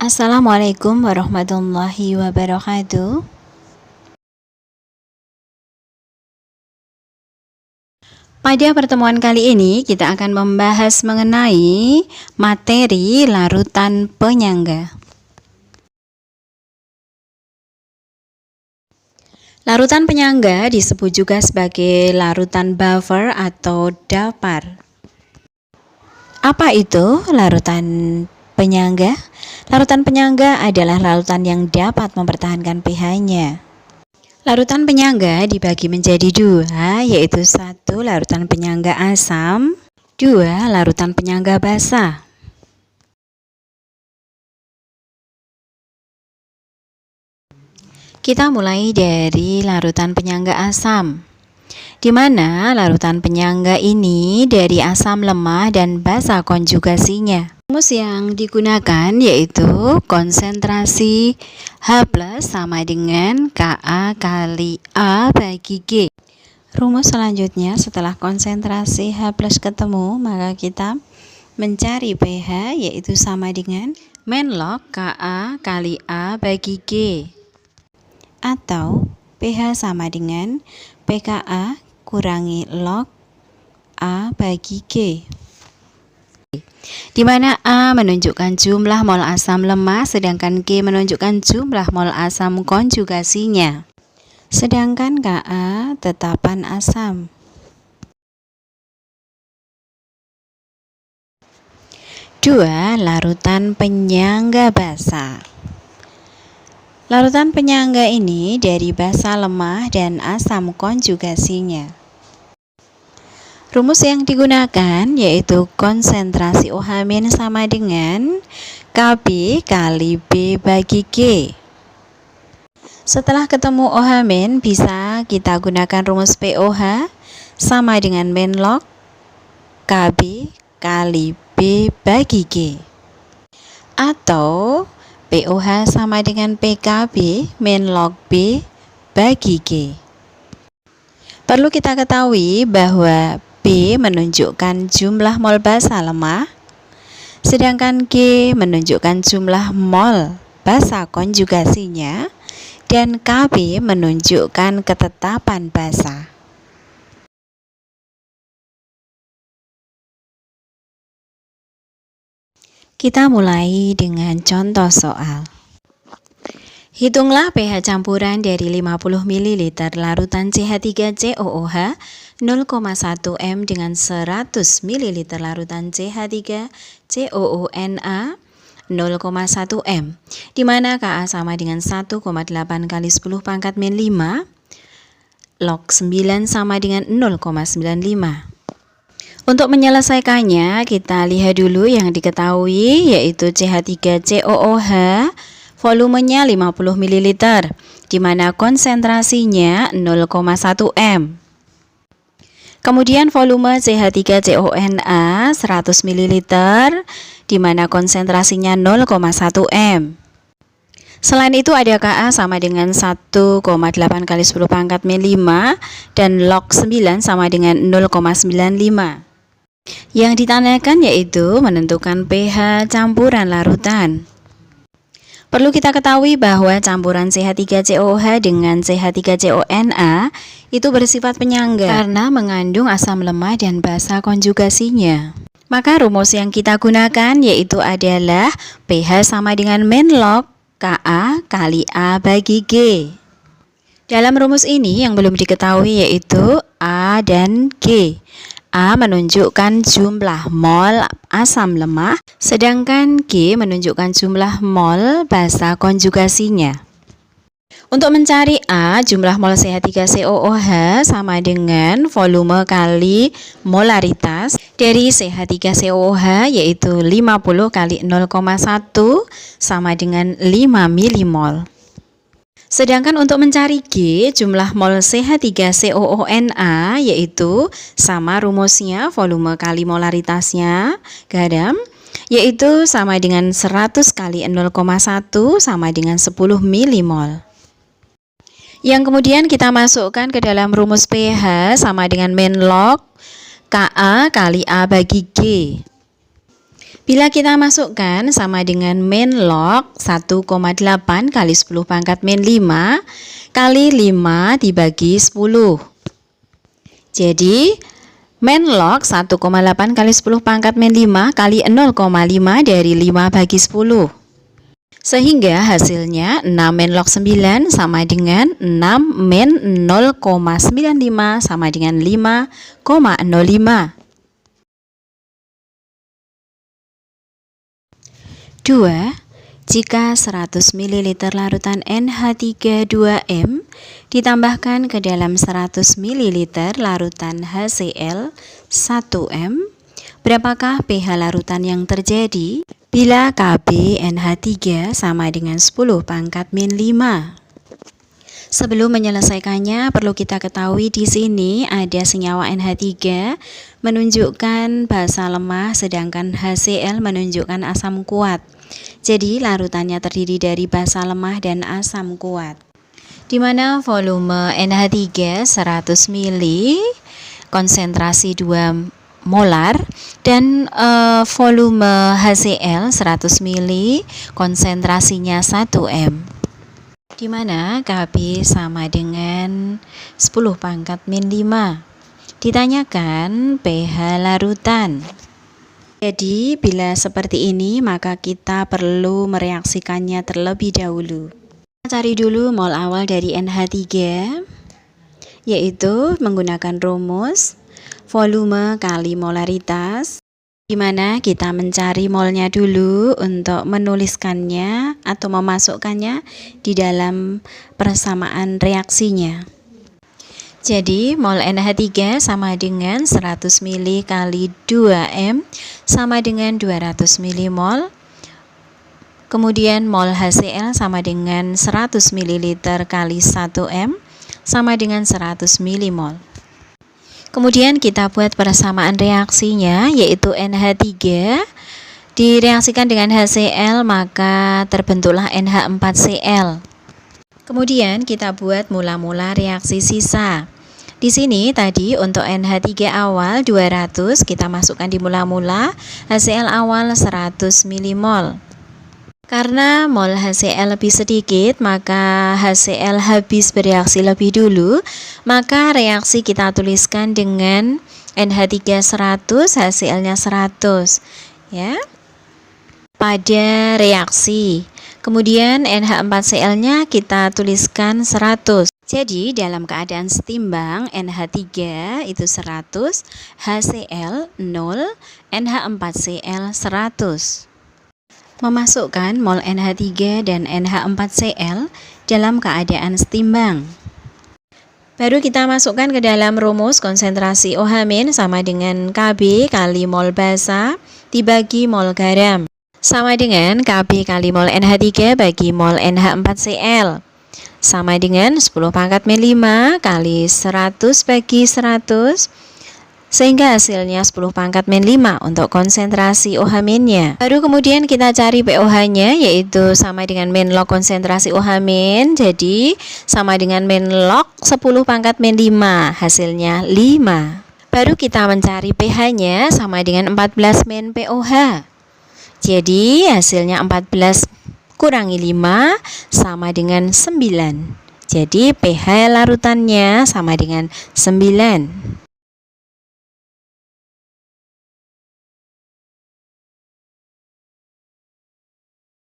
Assalamualaikum warahmatullahi wabarakatuh. Pada pertemuan kali ini kita akan membahas mengenai materi larutan penyangga. Larutan penyangga disebut juga sebagai larutan buffer atau dapar. Apa itu larutan penyangga? Larutan penyangga adalah larutan yang dapat mempertahankan pH-nya. Larutan penyangga dibagi menjadi dua, yaitu satu larutan penyangga asam, dua larutan penyangga basa. Kita mulai dari larutan penyangga asam, di mana larutan penyangga ini dari asam lemah dan basa konjugasinya. Rumus yang digunakan yaitu konsentrasi H+ sama dengan Ka kali A bagi G. Rumus selanjutnya setelah konsentrasi H+ ketemu, maka kita mencari pH yaitu sama dengan min log Ka kali A bagi G. Atau pH sama dengan pKa kurangi log A bagi G, di mana A menunjukkan jumlah mol asam lemah sedangkan G menunjukkan jumlah mol asam konjugasinya, sedangkan Ka tetapan asam. Dua larutan penyangga basa. Larutan penyangga ini dari basa lemah dan asam konjugasinya. Rumus yang digunakan yaitu konsentrasi OH- sama dengan Kb kali B bagi G. Setelah ketemu OH- bisa kita gunakan rumus POH sama dengan min log Kb kali B bagi G. Atau POH sama dengan PKB min log B bagi G. Perlu kita ketahui bahwa B menunjukkan jumlah mol basa lemah, sedangkan G menunjukkan jumlah mol basa konjugasinya, dan Kb menunjukkan ketetapan basa. Kita mulai dengan contoh soal. Hitunglah pH campuran dari 50 ml larutan CH3COOH 0,1 m dengan 100 ml larutan CH3COONa 0,1 m, di mana Ka sama dengan 1,8 kali 10⁻⁵, log 9 sama dengan 0,95. Untuk menyelesaikannya, kita lihat dulu yang diketahui yaitu CH3COOH volumenya 50 ml, di mana konsentrasinya 0,1 m. Kemudian volume CH3CONa 100 ml, di mana konsentrasinya 0,1 m. Selain itu ada Ka sama dengan 1,8 kali 10⁻⁵ dan log 9 sama dengan 0,95. Yang ditanyakan yaitu menentukan pH campuran larutan. Perlu kita ketahui bahwa campuran CH3COOH dengan CH3CONa itu bersifat penyangga karena mengandung asam lemah dan basa konjugasinya. Maka rumus yang kita gunakan yaitu adalah pH sama dengan min log Ka kali A bagi G. Dalam rumus ini yang belum diketahui yaitu A dan G. A menunjukkan jumlah mol asam lemah, sedangkan G menunjukkan jumlah mol basa konjugasinya. Untuk mencari A, jumlah mol CH3COOH sama dengan volume kali molaritas dari CH3COOH yaitu 50 kali 0,1 sama dengan 5 milimol. Sedangkan untuk mencari G, jumlah mol CH3COONa yaitu sama rumusnya volume kali molaritasnya garam, yaitu sama dengan 100 kali 0,1 sama dengan 10 milimol. Yang kemudian kita masukkan ke dalam rumus pH sama dengan min log Ka kali A bagi G. Bila kita masukkan sama dengan min log 1,8 kali 10 pangkat min 5 kali 5 dibagi 10. Jadi min log 1,8 kali 10 pangkat min 5 kali 0,5 dari 5 bagi 10. Sehingga hasilnya 6 min log 9 sama dengan 6 min 0,95 sama dengan 5,05. 2. Jika 100 ml larutan NH3 2M ditambahkan ke dalam 100 ml larutan HCl 1M, berapakah pH larutan yang terjadi bila Kb NH3 sama dengan 10 pangkat min 5? Sebelum menyelesaikannya, perlu kita ketahui di sini ada senyawa NH3 menunjukkan basa lemah, sedangkan HCl menunjukkan asam kuat. Jadi larutannya terdiri dari basa lemah dan asam kuat. Di mana volume NH3 100 ml, konsentrasi 2 molar, dan volume HCl 100 ml, konsentrasinya 1 m. Di mana Kb sama dengan 10 pangkat min 5. Ditanyakan pH larutan. Jadi bila seperti ini maka kita perlu mereaksikannya terlebih dahulu. Kita cari dulu mol awal dari NH3, yaitu menggunakan rumus volume kali molaritas, di mana kita mencari molnya dulu untuk menuliskannya atau memasukkannya di dalam persamaan reaksinya. Jadi mol NH3 sama dengan 100 ml kali 2M sama dengan 200 ml. Kemudian mol HCl sama dengan 100 ml kali 1M sama dengan 100 mmol. Kemudian kita buat persamaan reaksinya, yaitu NH3 direaksikan dengan HCl maka terbentuklah NH4Cl. Kemudian kita buat mula-mula reaksi sisa. Di sini tadi untuk NH3 awal 200 kita masukkan di mula-mula, HCl awal 100 mmol. Karena mol HCl lebih sedikit, maka HCl habis bereaksi lebih dulu, maka reaksi kita tuliskan dengan NH3 100, HCl-nya 100 ya. Pada reaksi. Kemudian NH4Cl-nya kita tuliskan 100. Jadi dalam keadaan setimbang NH3 itu 100, HCl 0, NH4Cl 100. Memasukkan mol NH3 dan NH4Cl dalam keadaan setimbang. Baru kita masukkan ke dalam rumus konsentrasi OH- sama dengan Kb kali mol basa dibagi mol garam. Sama dengan Kb kali mol NH3 bagi mol NH4Cl. Sama dengan 10 pangkat min 5 kali 100 bagi 100. Sehingga hasilnya 10 pangkat min 5 untuk konsentrasi OH-nya. Baru kemudian kita cari POH-nya, yaitu sama dengan min log konsentrasi OH-. Jadi sama dengan min log 10 pangkat min 5, hasilnya 5. Baru kita mencari pH-nya sama dengan 14 min POH. Jadi hasilnya 14 kurangi 5 sama dengan 9. Jadi pH larutannya sama dengan 9.